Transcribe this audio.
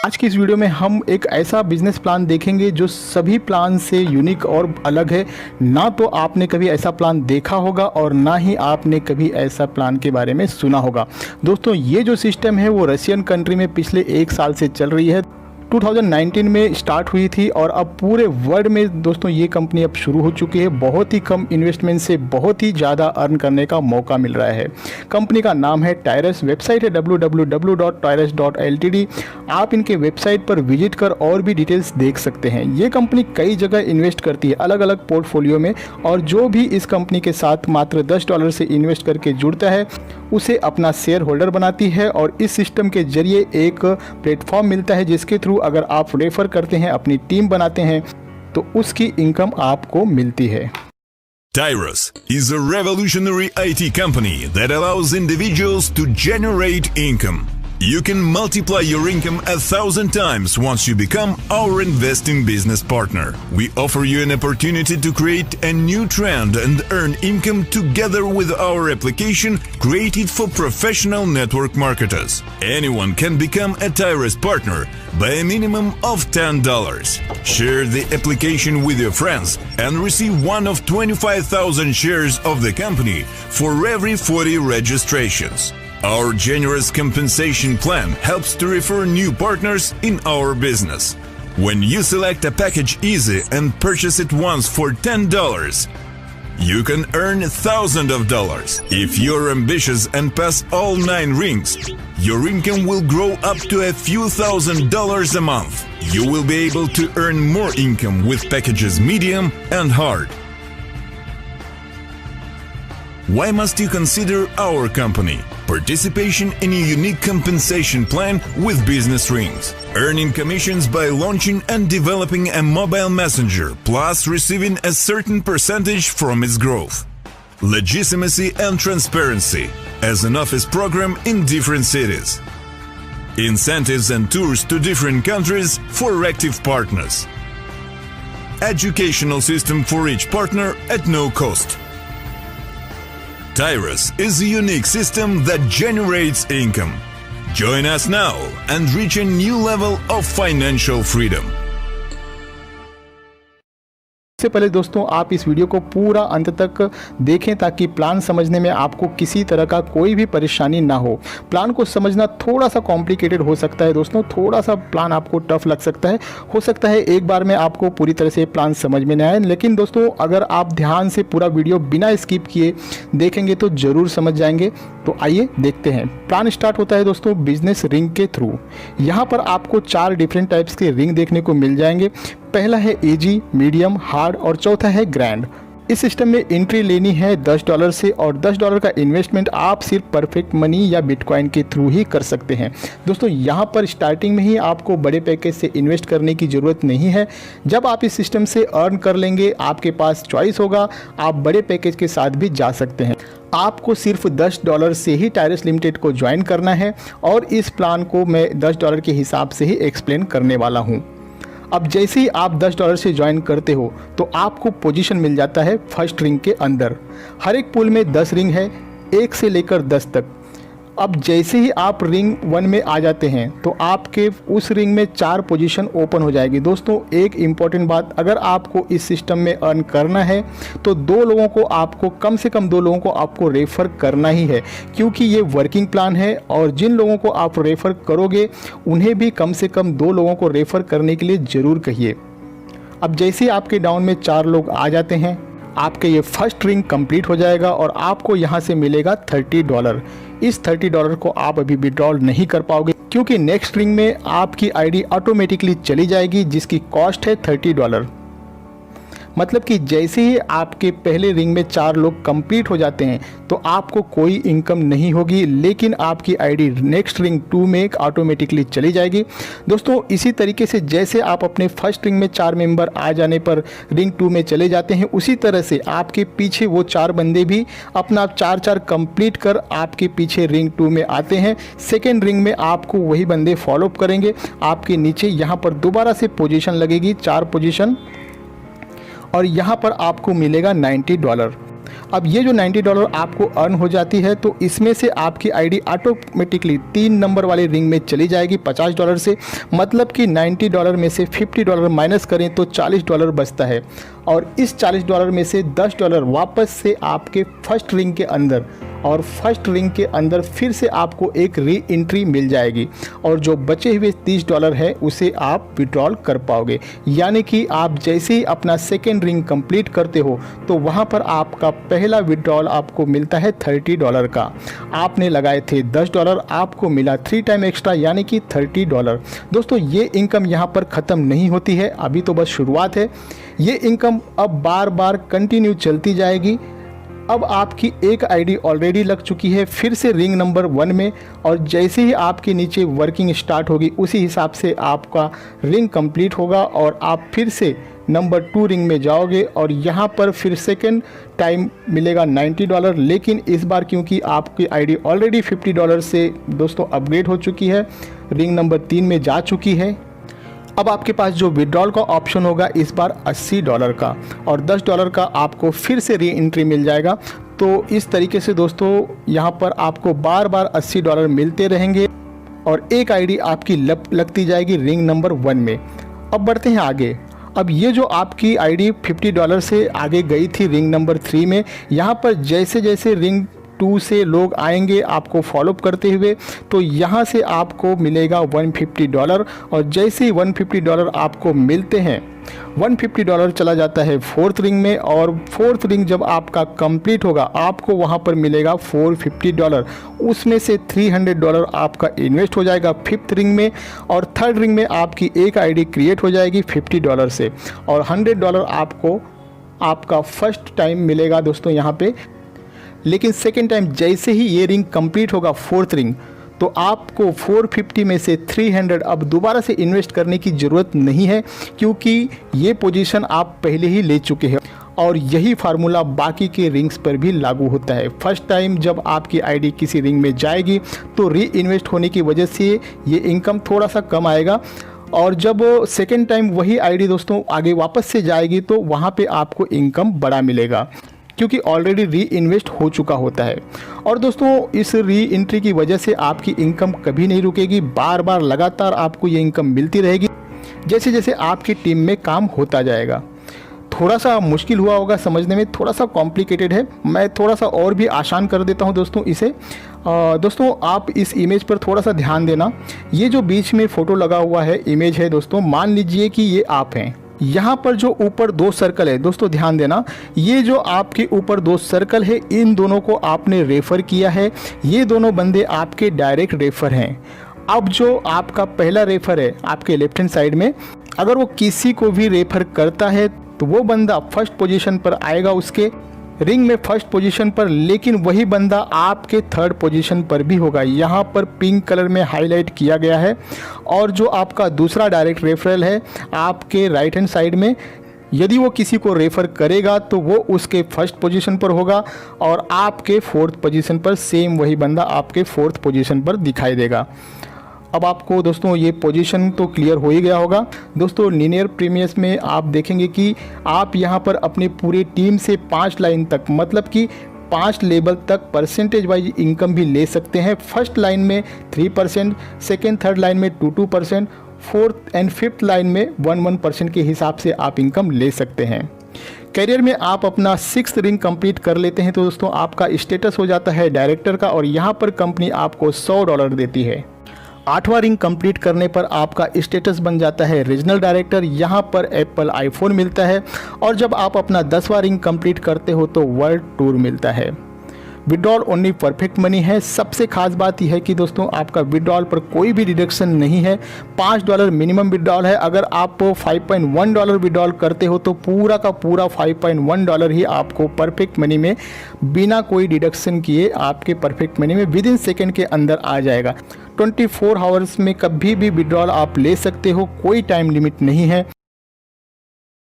आज की इस वीडियो में हम एक ऐसा बिजनेस प्लान देखेंगे जो सभी प्लान से यूनिक और अलग है। ना तो आपने कभी ऐसा प्लान देखा होगा और ना ही आपने कभी ऐसा प्लान के बारे में सुना होगा। दोस्तों, ये जो सिस्टम है वो रशियन कंट्री में पिछले 1 साल से चल रही है। 2019 में स्टार्ट हुई थी और अब पूरे वर्ल्ड में दोस्तों ये कंपनी अब शुरू हो चुकी है। बहुत ही कम इन्वेस्टमेंट से बहुत ही ज़्यादा अर्न करने का मौका मिल रहा है। कंपनी का नाम है टायरस, वेबसाइट है www.tyrus.ltd। आप इनके वेबसाइट पर विजिट कर और भी डिटेल्स देख सकते हैं। ये कंपनी कई जगह इन्वेस्ट करती है, अलग अलग पोर्टफोलियो में, और जो भी इस कंपनी के साथ मात्र $10 से इन्वेस्ट करके जुड़ता है उसे अपना शेयर होल्डर बनाती है। और इस सिस्टम के जरिए एक प्लेटफॉर्म मिलता है जिसके थ्रू अगर आप रेफर करते हैं, अपनी टीम बनाते हैं, तो उसकी इनकम आपको मिलती है। Tyrus is a revolutionary IT company that allows individuals to generate income. You can multiply your income 1,000 times once you become our investing business partner. We offer you an opportunity to create a new trend and earn income together with our application created for professional network marketers. Anyone can become a Tyrus partner by a minimum of $10. Share the application with your friends and receive one of 25,000 shares of the company for every 40 registrations. Our generous compensation plan helps to refer new partners in our business. When you select a package easy and purchase it once for $10, you can earn thousands of dollars. If you're ambitious and pass all 9 rings, your income will grow up to a few $1,000s a month. You will be able to earn more income with packages medium and hard. Why must you consider our company? Participation in a unique compensation plan with business rings. Earning commissions by launching and developing a mobile messenger, plus receiving a certain percentage from its growth. Legitimacy and transparency as an office program in different cities. Incentives and tours to different countries for active partners. Educational system for each partner at no cost. Tyrus is a unique system that generates income. Join us now and reach a new level of financial freedom. इससे पहले दोस्तों आप इस video को पूरा अंत तक देखें ताकि प्लान समझने में आपको किसी तरह का कोई भी परेशानी ना हो। प्लान को समझना थोड़ा सा कॉम्प्लिकेटेड हो सकता है दोस्तों, थोड़ा सा प्लान आपको टफ लग सकता है। हो सकता है एक बार में आपको पूरी तरह से प्लान समझ में ना आए, लेकिन दोस्तों अगर आप ध्यान से पूरा वीडियो बिना स्किप किए देखेंगे तो ज़रूर समझ जाएंगे। तो आइए देखते हैं। प्लान स्टार्ट होता है दोस्तों बिजनेस रिंग के थ्रू। यहाँ पर आपको 4 डिफरेंट टाइप्स के रिंग देखने को मिल जाएंगे। पहला है इजी, मीडियम, हार्ड और चौथा है ग्रैंड। इस सिस्टम में एंट्री लेनी है $10 से और $10 का इन्वेस्टमेंट आप सिर्फ परफेक्ट मनी या बिटकॉइन के थ्रू ही कर सकते हैं। दोस्तों यहाँ पर स्टार्टिंग में ही आपको बड़े पैकेज से इन्वेस्ट करने की ज़रूरत नहीं है। जब आप इस सिस्टम से अर्न कर लेंगे आपके पास चॉइस होगा, आप बड़े पैकेज के साथ भी जा सकते हैं। आपको सिर्फ $10 से ही टायरस लिमिटेड को ज्वाइन करना है और इस प्लान को मैं $10 के हिसाब से ही एक्सप्लेन करने वाला हूँ। अब जैसे ही आप $10 से ज्वाइन करते हो तो आपको पोजीशन मिल जाता है फर्स्ट रिंग के अंदर। हर एक पूल में 10 रिंग है, 1 से लेकर 10 तक। अब जैसे ही आप रिंग 1 में आ जाते हैं तो आपके उस रिंग में 4 पोजीशन ओपन हो जाएगी। दोस्तों एक इम्पॉर्टेंट बात, अगर आपको इस सिस्टम में अर्न करना है तो 2 लोगों को आपको कम से कम 2 लोगों को आपको रेफ़र करना ही है, क्योंकि ये वर्किंग प्लान है और जिन लोगों को आप रेफ़र करोगे उन्हें भी कम से कम 2 लोगों को रेफ़र करने के लिए ज़रूर कहिए। अब जैसे ही आपके डाउन में 4 लोग आ जाते हैं आपके ये फर्स्ट रिंग कंप्लीट हो जाएगा और आपको यहाँ से मिलेगा $30। इस $30 को आप अभी विड्रॉल नहीं कर पाओगे क्योंकि नेक्स्ट रिंग में आपकी आईडी ऑटोमेटिकली चली जाएगी जिसकी कॉस्ट है $30। मतलब कि जैसे ही आपके पहले रिंग में 4 लोग कंप्लीट हो जाते हैं तो आपको कोई इनकम नहीं होगी, लेकिन आपकी आईडी नेक्स्ट रिंग 2 में ऑटोमेटिकली चली जाएगी। दोस्तों इसी तरीके से जैसे आप अपने फर्स्ट रिंग में 4 मेंबर आ जाने पर रिंग 2 में चले जाते हैं, उसी तरह से आपके पीछे वो 4 बंदे भी अपना 4-4 कंप्लीट कर आपके पीछे रिंग 2 में आते हैं। सेकेंड रिंग में आपको वही बंदे फॉलोअप करेंगे। आपके नीचे यहाँ पर दोबारा से पोजीशन लगेगी, 4 पोजीशन, और यहाँ पर आपको मिलेगा $90। अब ये जो $90 आपको अर्न हो जाती है तो इसमें से आपकी आईडी ऑटोमेटिकली 3 नंबर वाले रिंग में चली जाएगी $50 से। मतलब कि $90 में से $50 माइनस करें तो $40 बचता है और इस $40 में से $10 वापस से आपके फर्स्ट रिंग के अंदर, और फर्स्ट रिंग के अंदर फिर से आपको एक री एंट्री मिल जाएगी और जो बचे हुए $30 है उसे आप विड्रॉल कर पाओगे। यानी कि आप जैसे ही अपना सेकेंड रिंग कंप्लीट करते हो तो वहाँ पर आपका पहला विड्रॉल आपको मिलता है $30 का। आपने लगाए थे $10, आपको मिला 3 टाइम एक्स्ट्रा यानी कि $30। दोस्तों ये इनकम यहाँ पर ख़त्म नहीं होती है, अभी तो बस शुरुआत है। ये इनकम अब बार बार कंटिन्यू चलती जाएगी। अब आपकी एक आईडी ऑलरेडी लग चुकी है फिर से रिंग नंबर 1 में, और जैसे ही आपके नीचे वर्किंग स्टार्ट होगी उसी हिसाब से आपका रिंग कंप्लीट होगा और आप फिर से नंबर 2 रिंग में जाओगे और यहाँ पर फिर सेकेंड टाइम मिलेगा $90। लेकिन इस बार क्योंकि आपकी आईडी ऑलरेडी $50 से दोस्तों अपग्रेड हो चुकी है, रिंग नंबर 3 में जा चुकी है, अब आपके पास जो विड्रॉल का ऑप्शन होगा इस बार $80 का और $10 का आपको फिर से री एंट्री मिल जाएगा। तो इस तरीके से दोस्तों यहाँ पर आपको बार बार $80 मिलते रहेंगे और एक आईडी आपकी लगती जाएगी रिंग नंबर 1 में। अब बढ़ते हैं आगे। अब ये जो आपकी आईडी $50 से आगे गई थी रिंग नंबर 3 में, यहाँ पर जैसे जैसे रिंग 2 से लोग आएंगे आपको फॉलोअप करते हुए तो यहाँ से आपको मिलेगा $150 और जैसे ही $150 आपको मिलते हैं $150 चला जाता है 4th रिंग में और 4th रिंग जब आपका कंप्लीट होगा आपको वहाँ पर मिलेगा $450। उसमें से $300 आपका इन्वेस्ट हो जाएगा 5th रिंग में और 3rd रिंग में आपकी एक आईडी क्रिएट हो जाएगी $50 से और $100 आपको आपका फर्स्ट टाइम मिलेगा दोस्तों यहाँ पे। लेकिन सेकेंड टाइम जैसे ही ये रिंग कंप्लीट होगा 4th रिंग तो आपको 450 में से 300 अब दोबारा से इन्वेस्ट करने की ज़रूरत नहीं है क्योंकि ये पोजीशन आप पहले ही ले चुके हैं और यही फार्मूला बाकी के रिंग्स पर भी लागू होता है। फर्स्ट टाइम जब आपकी आईडी किसी रिंग में जाएगी तो री इन्वेस्ट होने की वजह से ये इनकम थोड़ा सा कम आएगा और जब सेकेंड टाइम वही आईडी दोस्तों आगे वापस से जाएगी तो वहाँ पे आपको इनकम बड़ा मिलेगा क्योंकि ऑलरेडी री इन्वेस्ट हो चुका होता है। और दोस्तों इस री एंट्री की वजह से आपकी इनकम कभी नहीं रुकेगी, बार बार लगातार आपको ये इनकम मिलती रहेगी जैसे जैसे आपकी टीम में काम होता जाएगा। थोड़ा सा मुश्किल हुआ होगा समझने में, थोड़ा सा कॉम्प्लिकेटेड है, मैं थोड़ा सा और भी आसान कर देता हूँ दोस्तों इसे। दोस्तों आप इस इमेज पर थोड़ा सा ध्यान देना। ये जो बीच में फ़ोटो लगा हुआ है इमेज है दोस्तों, मान लीजिए कि ये आप हैं। यहाँ पर जो ऊपर 2 सर्कल है दोस्तों ध्यान देना, ये जो आपके ऊपर 2 सर्कल है इन दोनों को आपने रेफ़र किया है, ये दोनों बंदे आपके डायरेक्ट रेफ़र हैं। अब जो आपका पहला रेफ़र है आपके लेफ्ट हैंड साइड में, अगर वो किसी को भी रेफ़र करता है तो वो बंदा फर्स्ट पोजीशन पर आएगा उसके रिंग में फर्स्ट पोजीशन पर, लेकिन वही बंदा आपके 3rd पोजीशन पर भी होगा। यहाँ पर पिंक कलर में हाईलाइट किया गया है। और जो आपका दूसरा डायरेक्ट रेफरल है आपके राइट हैंड साइड में, यदि वो किसी को रेफ़र करेगा तो वो उसके फर्स्ट पोजीशन पर होगा और आपके 4th पोजीशन पर सेम वही बंदा आपके 4th पोजीशन पर दिखाई देगा। अब आपको दोस्तों ये पोजीशन तो क्लियर हो ही गया होगा। दोस्तों लीनियर प्रीमियस में आप देखेंगे कि आप यहाँ पर अपनी पूरी टीम से 5 लाइन तक मतलब कि 5 लेवल तक परसेंटेज वाइज इनकम भी ले सकते हैं। फर्स्ट लाइन में 3%, सेकेंड 3rd लाइन में 2% 4th एंड 5th लाइन में 1% के हिसाब से आप इनकम ले सकते हैं। करियर में आप अपना 6th रिंग कंप्लीट कर लेते हैं तो दोस्तों आपका स्टेटस हो जाता है डायरेक्टर का और यहाँ पर कंपनी आपको $100 देती है। 8वां रिंग कंप्लीट करने पर आपका स्टेटस बन जाता है रीजनल डायरेक्टर, यहाँ पर एप्पल आईफोन मिलता है और जब आप अपना 10वां रिंग कंप्लीट करते हो तो वर्ल्ड टूर मिलता है। विड्रॉल ओनली परफेक्ट मनी है। सबसे खास बात यह है कि दोस्तों आपका विड्रॉल पर कोई भी डिडक्शन नहीं है। $5 मिनिमम विड्रॉल है। अगर आप $5.1 विड्रॉल करते हो तो पूरा का पूरा $5.1 ही आपको परफेक्ट मनी में बिना कोई डिडक्शन किए आपके परफेक्ट मनी में विदिन सेकेंड के अंदर आ जाएगा। 24 आवर्स में कभी भी विड्रॉल आप ले सकते हो, कोई टाइम लिमिट नहीं है।